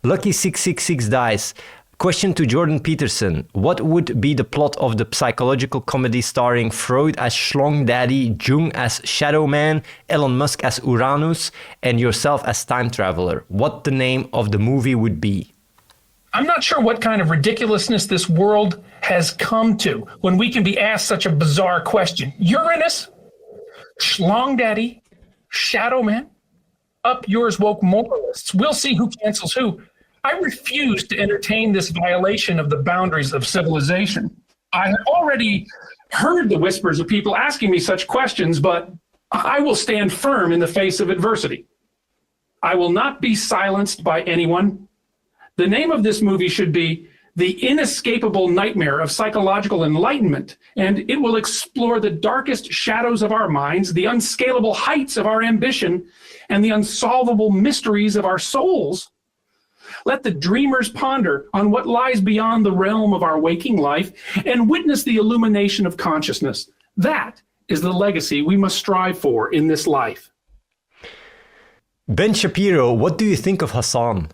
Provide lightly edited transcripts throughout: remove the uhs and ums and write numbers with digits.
Lucky 666 dice. Question to Jordan Peterson. What would be the plot of the psychological comedy starring Freud as Schlong Daddy, Jung as Shadow Man, Elon Musk as Uranus, and yourself as time traveler? What the name of the movie would be? I'm not sure what kind of ridiculousness this world has come to when we can be asked such a bizarre question. Uranus? Schlong Daddy? Shadow Man? Up yours, woke moralists. We'll see who cancels who. I refuse to entertain this violation of the boundaries of civilization. I have already heard the whispers of people asking me such questions, but I will stand firm in the face of adversity. I will not be silenced by anyone. The name of this movie should be The Inescapable Nightmare of Psychological Enlightenment, and it will explore the darkest shadows of our minds, the unscalable heights of our ambition, and the unsolvable mysteries of our souls. Let the dreamers ponder on what lies beyond the realm of our waking life and witness the illumination of consciousness. That is the legacy we must strive for in this life. Ben Shapiro, what do you think of Hasan?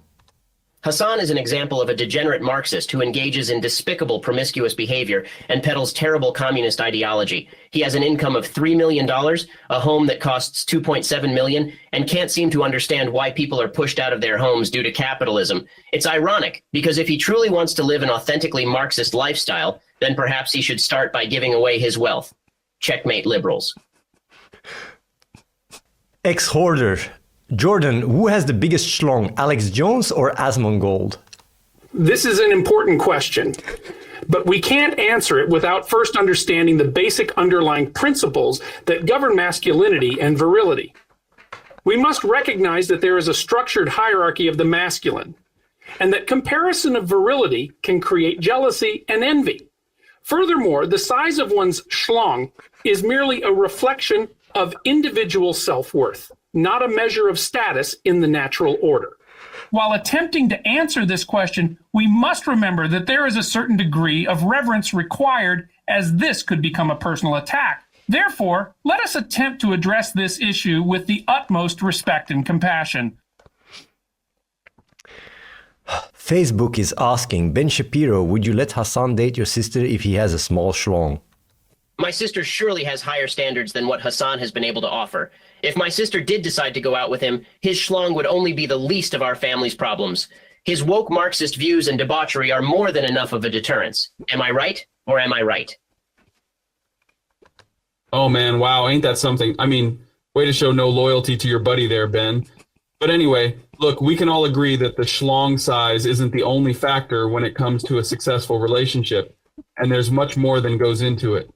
Hasan is an example of a degenerate Marxist who engages in despicable promiscuous behavior and peddles terrible communist ideology. He has an income of $3 million, a home that costs $2.7 million, and can't seem to understand why people are pushed out of their homes due to capitalism. It's ironic, because if he truly wants to live an authentically Marxist lifestyle, then perhaps he should start by giving away his wealth. Checkmate liberals. Ex-hoarder. Jordan, who has the biggest schlong, Alex Jones or Asmongold? This is an important question, but we can't answer it without first understanding the basic underlying principles that govern masculinity and virility. We must recognize that there is a structured hierarchy of the masculine, and that comparison of virility can create jealousy and envy. Furthermore, the size of one's schlong is merely a reflection of individual self-worth, not a measure of status in the natural order. While attempting to answer this question, we must remember that there is a certain degree of reverence required, as this could become a personal attack. Therefore, let us attempt to address this issue with the utmost respect and compassion. Facebook is asking, Ben Shapiro, would you let Hasan date your sister if he has a small schlong? My sister surely has higher standards than what Hasan has been able to offer. If my sister did decide to go out with him, his schlong would only be the least of our family's problems. His woke Marxist views and debauchery are more than enough of a deterrence. Am I right, or am I right? Oh man, wow, ain't that something? I mean, way to show no loyalty to your buddy there, Ben. But anyway, look, we can all agree that the schlong size isn't the only factor when it comes to a successful relationship, and there's much more than goes into it.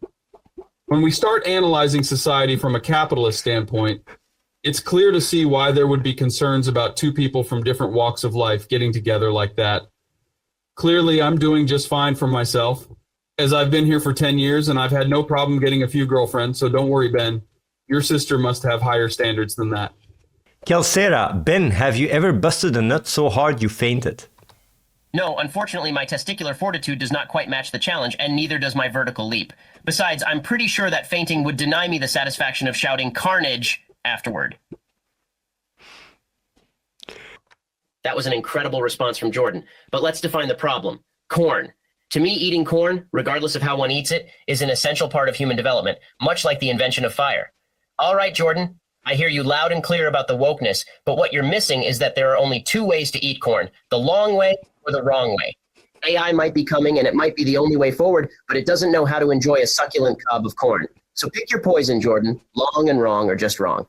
When we start analyzing society from a capitalist standpoint, it's clear to see why there would be concerns about two people from different walks of life getting together like that. Clearly, I'm doing just fine for myself, as I've been here for 10 years and I've had no problem getting a few girlfriends, so don't worry, Ben. Your sister must have higher standards than that. Kelsera, Ben, have you ever busted a nut so hard you fainted? No, unfortunately, my testicular fortitude does not quite match the challenge, and neither does my vertical leap. Besides, I'm pretty sure that fainting would deny me the satisfaction of shouting carnage afterward. That was an incredible response from Jordan, but let's define the problem. Corn. To me, eating corn, regardless of how one eats it, is an essential part of human development, much like the invention of fire. All right, Jordan, I hear you loud and clear about the wokeness, but what you're missing is that there are only two ways to eat corn, the long way or the wrong way. AI might be coming and it might be the only way forward, but it doesn't know how to enjoy a succulent cob of corn. So pick your poison, Jordan, long and wrong or just wrong.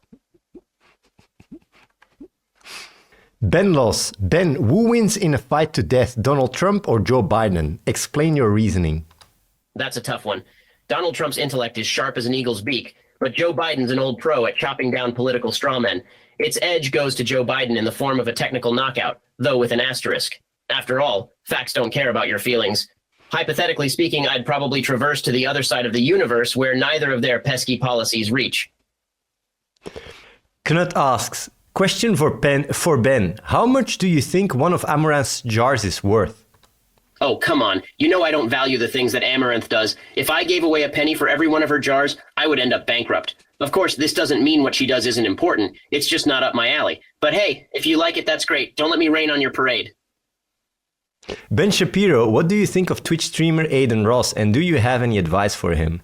Ben Loss, Ben, who wins in a fight to death, Donald Trump or Joe Biden? Explain your reasoning. That's a tough one. Donald Trump's intellect is sharp as an eagle's beak, but Joe Biden's an old pro at chopping down political strawmen. Its edge goes to Joe Biden in the form of a technical knockout, though with an asterisk. After all, facts don't care about your feelings. Hypothetically speaking, I'd probably traverse to the other side of the universe where neither of their pesky policies reach. Knut asks, question for Ben. How much do you think one of Amaranth's jars is worth? Oh, come on. You know I don't value the things that Amaranth does. If I gave away a penny for every one of her jars, I would end up bankrupt. Of course, this doesn't mean what she does isn't important. It's just not up my alley. But hey, if you like it, that's great. Don't let me rain on your parade. Ben Shapiro, what do you think of Twitch streamer Aiden Ross, and do you have any advice for him?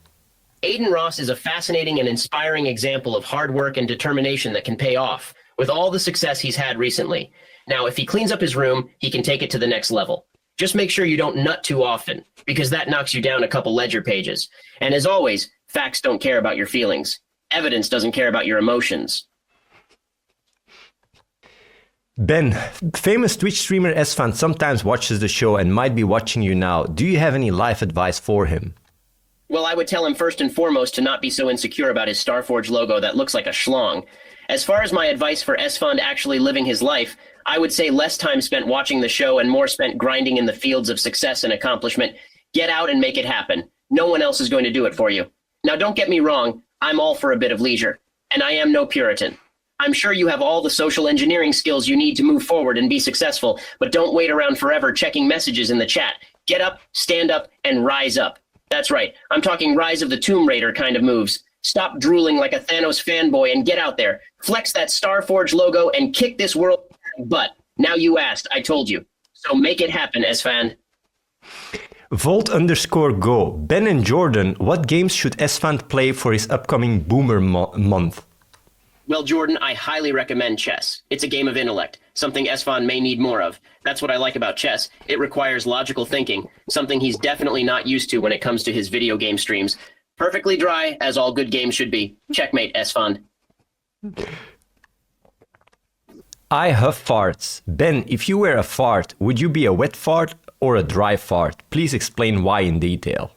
Aiden Ross is a fascinating and inspiring example of hard work and determination that can pay off with all the success he's had recently. Now, if he cleans up his room, he can take it to the next level. Just make sure you don't nut too often, because that knocks you down a couple ledger pages. And as always, facts don't care about your feelings. Evidence doesn't care about your emotions. Ben, famous Twitch streamer S-Fan sometimes watches the show and might be watching you now. Do you have any life advice for him? Well, I would tell him first and foremost to not be so insecure about his Starforge logo that looks like a schlong. As far as my advice for S-Fund actually living his life, I would say less time spent watching the show and more spent grinding in the fields of success and accomplishment. Get out and make it happen. No one else is going to do it for you. Now, don't get me wrong, I'm all for a bit of leisure, and I am no Puritan. I'm sure you have all the social engineering skills you need to move forward and be successful, but don't wait around forever checking messages in the chat. Get up, stand up, and rise up. That's right, I'm talking Rise of the Tomb Raider kind of moves. Stop drooling like a Thanos fanboy and get out there. Flex that Starforge logo and kick this world butt. Now you asked, I told you. So make it happen, S-Fan. Volt_go. Ben and Jordan, what games should S-Fan play for his upcoming Boomer month? Well, Jordan, I highly recommend chess. It's a game of intellect, something S-Fan may need more of. That's what I like about chess. It requires logical thinking, something he's definitely not used to when it comes to his video game streams. Perfectly dry, as all good games should be. Checkmate, S-Fund. I huff farts. Ben, if you were a fart, would you be a wet fart or a dry fart? Please explain why in detail.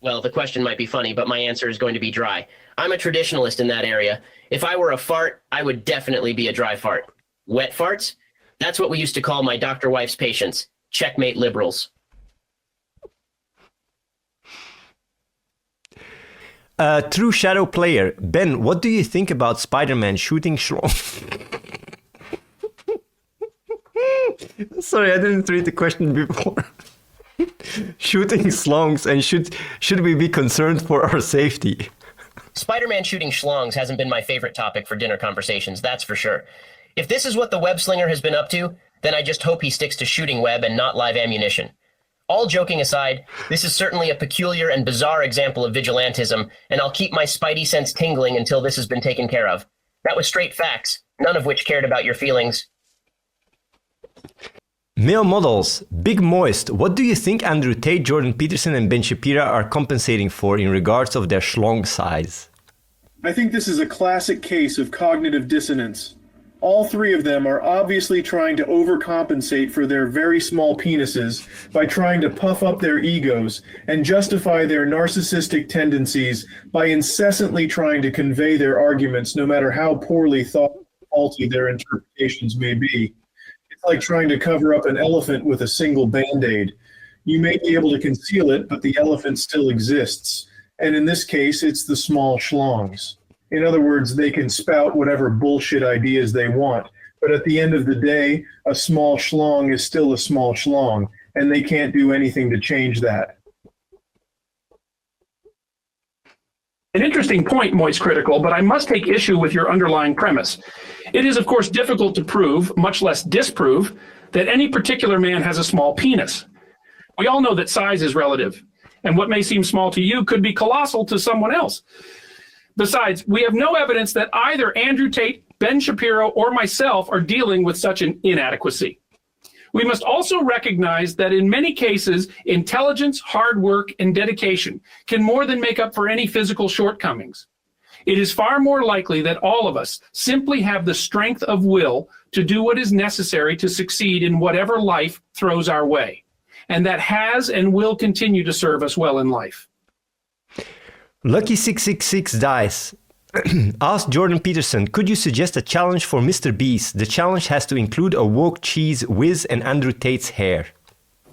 Well, the question might be funny, but my answer is going to be dry. I'm a traditionalist in that area. If I were a fart, I would definitely be a dry fart. Wet farts? That's what we used to call my doctor wife's patients. Checkmate liberals. True Shadow player. Ben, what do you think about Spider-Man shooting Sorry, I didn't read the question before. Shooting slongs, and should we be concerned for our safety? Spider-Man shooting schlongs hasn't been my favorite topic for dinner conversations, that's for sure. If this is what the web slinger has been up to, then I just hope he sticks to shooting web and not live ammunition. All joking aside, this is certainly a peculiar and bizarre example of vigilantism, and I'll keep my spidey sense tingling until this has been taken care of. That was straight facts, none of which cared about your feelings. Male models, Big Moist, what do you think Andrew Tate, Jordan Peterson and Ben Shapiro are compensating for in regards of their schlong size? I think this is a classic case of cognitive dissonance. All three of them are obviously trying to overcompensate for their very small penises by trying to puff up their egos and justify their narcissistic tendencies by incessantly trying to convey their arguments, no matter how poorly thought faulty their interpretations may be. It's like trying to cover up an elephant with a single Band-Aid. You may be able to conceal it, but the elephant still exists. And in this case, it's the small schlongs. In other words, they can spout whatever bullshit ideas they want, but at the end of the day, a small schlong is still a small schlong, and they can't do anything to change that. An interesting point, Moist Critical, but I must take issue with your underlying premise. It is, of course, difficult to prove, much less disprove, that any particular man has a small penis. We all know that size is relative, and what may seem small to you could be colossal to someone else. Besides, we have no evidence that either Andrew Tate, Ben Shapiro, or myself are dealing with such an inadequacy. We must also recognize that in many cases, intelligence, hard work, and dedication can more than make up for any physical shortcomings. It is far more likely that all of us simply have the strength of will to do what is necessary to succeed in whatever life throws our way, and that has and will continue to serve us well in life. Lucky666 Dice asked Jordan Peterson, could you suggest a challenge for MrBeast? The challenge has to include a woke cheese whiz and Andrew Tate's hair.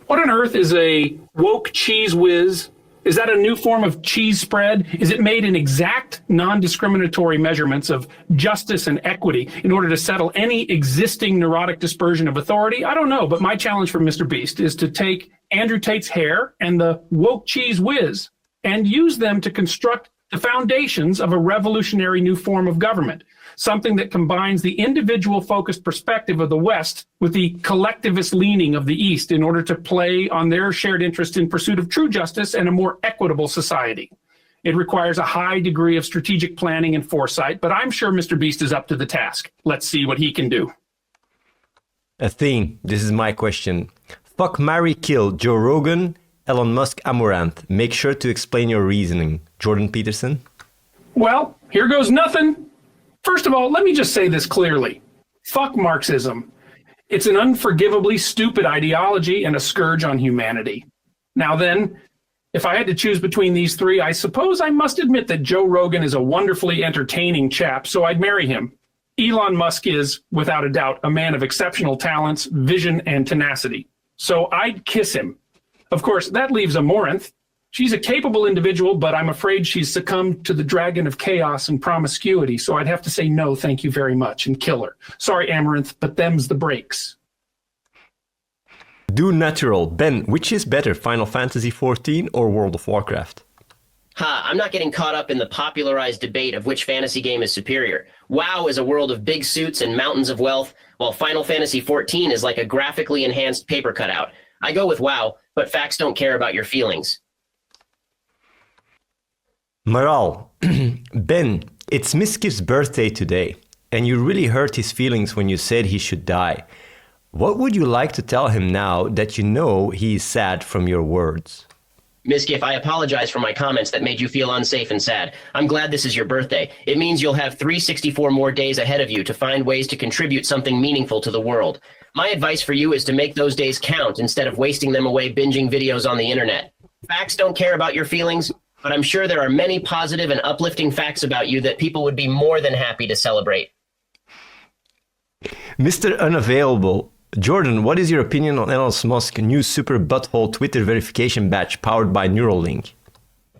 What on earth is a woke cheese whiz? Is that a new form of cheese spread? Is it made in exact non-discriminatory measurements of justice and equity in order to settle any existing neurotic dispersion of authority? I don't know, but my challenge for MrBeast is to take Andrew Tate's hair and the woke cheese whiz and use them to construct the foundations of a revolutionary new form of government. something that combines the individual-focused perspective of the West with the collectivist leaning of the East in order to play on their shared interest in pursuit of true justice and a more equitable society. It requires a high degree of strategic planning and foresight, but I'm sure MrBeast is up to the task. Let's see what he can do. Athene, this is my question. Fuck, marry, kill Joe Rogan, Elon Musk, Amaranth. Make sure to explain your reasoning. Jordan Peterson? Well, here goes nothing. First of all, let me just say this clearly. Fuck Marxism. It's an unforgivably stupid ideology and a scourge on humanity. Now then, if I had to choose between these three, I suppose I must admit that Joe Rogan is a wonderfully entertaining chap, so I'd marry him. Elon Musk is, without a doubt, a man of exceptional talents, vision, and tenacity. So I'd kiss him. Of course, that leaves Amaranth. She's a capable individual, but I'm afraid she's succumbed to the dragon of chaos and promiscuity, so I'd have to say no, thank you very much, and kill her. Sorry, Amaranth, but them's the breaks. Do natural. Ben, which is better, Final Fantasy XIV or World of Warcraft? I'm not getting caught up in the popularized debate of which fantasy game is superior. WoW is a world of big suits and mountains of wealth, while Final Fantasy XIV is like a graphically enhanced paper cutout. I go with WoW, but facts don't care about your feelings. Maral, Ben, it's Miskif's birthday today, and you really hurt his feelings when you said he should die. What would you like to tell him now that you know he is sad from your words? Miskif, I apologize for my comments that made you feel unsafe and sad. I'm glad this is your birthday. It means you'll have 364 more days ahead of you to find ways to contribute something meaningful to the world. My advice for you is to make those days count instead of wasting them away binging videos on the internet. Facts don't care about your feelings, but I'm sure there are many positive and uplifting facts about you that people would be more than happy to celebrate. Mr. Unavailable, Jordan, what is your opinion on Elon Musk's new super butthole Twitter verification badge powered by Neuralink?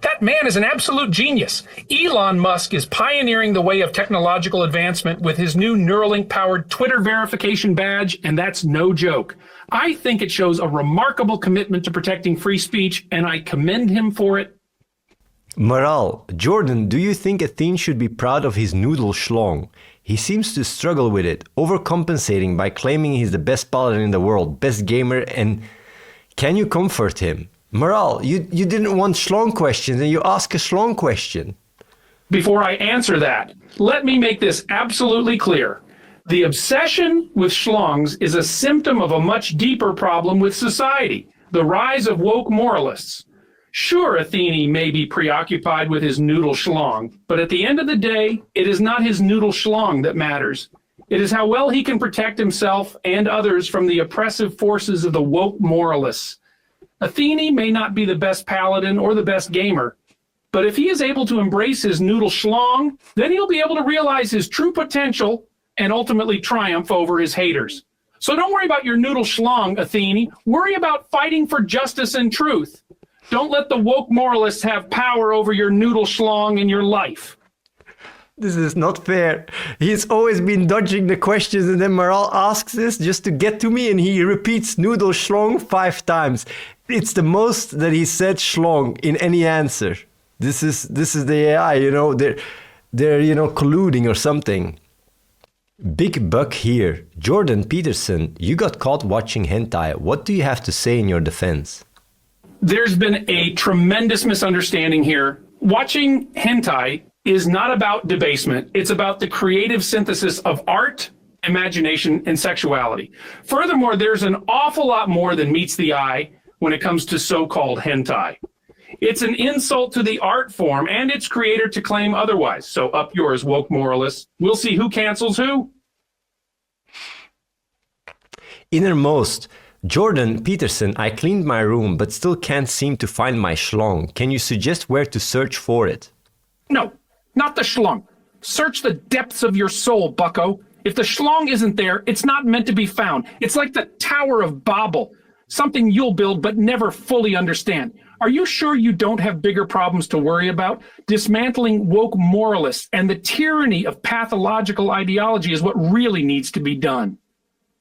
That man is an absolute genius. Elon Musk is pioneering the way of technological advancement with his new Neuralink-powered Twitter verification badge, and that's no joke. I think it shows a remarkable commitment to protecting free speech, and I commend him for it. Maral, Jordan, do you think Athene should be proud of his noodle schlong? He seems to struggle with it, overcompensating by claiming he's the best paladin in the world, best gamer, and can you comfort him? Maral, you didn't want schlong questions and you ask a schlong question. Before I answer that, let me make this absolutely clear. The obsession with schlongs is a symptom of a much deeper problem with society, the rise of woke moralists. Sure, Athene may be preoccupied with his noodle schlong, but at the end of the day, it is not his noodle schlong that matters. It is how well he can protect himself and others from the oppressive forces of the woke moralists. Athene may not be the best paladin or the best gamer, but if he is able to embrace his noodle schlong, then he'll be able to realize his true potential and ultimately triumph over his haters. So don't worry about your noodle schlong, Athene. Worry about fighting for justice and truth. Don't let the woke moralists have power over your noodle schlong in your life. This is not fair. He's always been dodging the questions and then Maral asks this just to get to me and he repeats noodle schlong 5 times. It's the most that he said schlong in any answer. This is the AI, you know, they're colluding or something. Big buck here. Jordan Peterson, you got caught watching hentai. What do you have to say in your defense? There's been a tremendous misunderstanding here. Watching hentai is not about debasement. It's about the creative synthesis of art, imagination, and sexuality. Furthermore, there's an awful lot more than meets the eye when it comes to so-called hentai. It's an insult to the art form and its creator to claim otherwise. So up yours, woke moralists. We'll see who cancels who. Innermost. Jordan Peterson, I cleaned my room but still can't seem to find my schlong. Can you suggest where to search for it? No, not the schlong. Search the depths of your soul, bucko. If the schlong isn't there, it's not meant to be found. It's like the Tower of Babel, something you'll build but never fully understand. Are you sure you don't have bigger problems to worry about? Dismantling woke moralists and the tyranny of pathological ideology is what really needs to be done.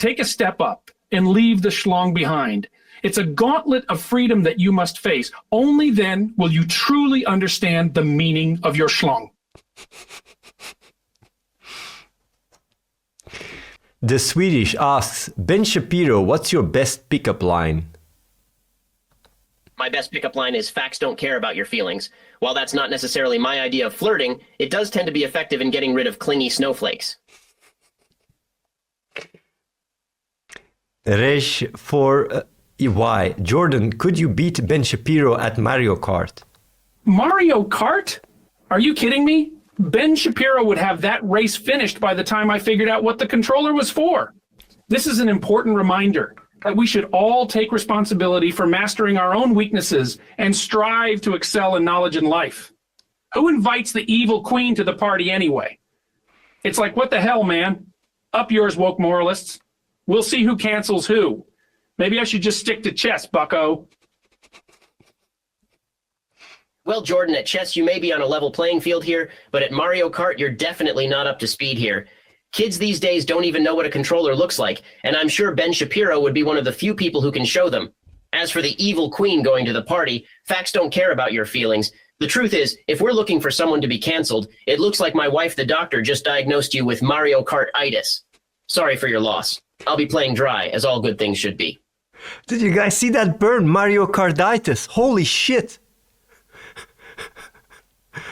Take a step up and leave the schlong behind. It's a gauntlet of freedom that you must face. Only then will you truly understand the meaning of your schlong. The Swedish asks, Ben Shapiro, what's your best pickup line? My best pickup line is facts don't care about your feelings. While that's not necessarily my idea of flirting, it does tend to be effective in getting rid of clingy snowflakes. Resh for EY. Jordan, could you beat Ben Shapiro at Mario Kart? Mario Kart? Are you kidding me? Ben Shapiro would have that race finished by the time I figured out what the controller was for. This is an important reminder that we should all take responsibility for mastering our own weaknesses and strive to excel in knowledge and life. Who invites the evil queen to the party anyway? It's like, what the hell, man? Up yours, woke moralists. We'll see who cancels who. Maybe I should just stick to chess, bucko. Well, Jordan, at chess you may be on a level playing field here, but at Mario Kart you're definitely not up to speed here. Kids these days don't even know what a controller looks like, and I'm sure Ben Shapiro would be one of the few people who can show them. As for the evil queen going to the party, facts don't care about your feelings. The truth is, if we're looking for someone to be canceled, it looks like my wife, the doctor, just diagnosed you with Mario Kart-itis. Sorry for your loss. I'll be playing dry, as all good things should be. Did you guys see that burn? Mario Kartitis. Holy shit.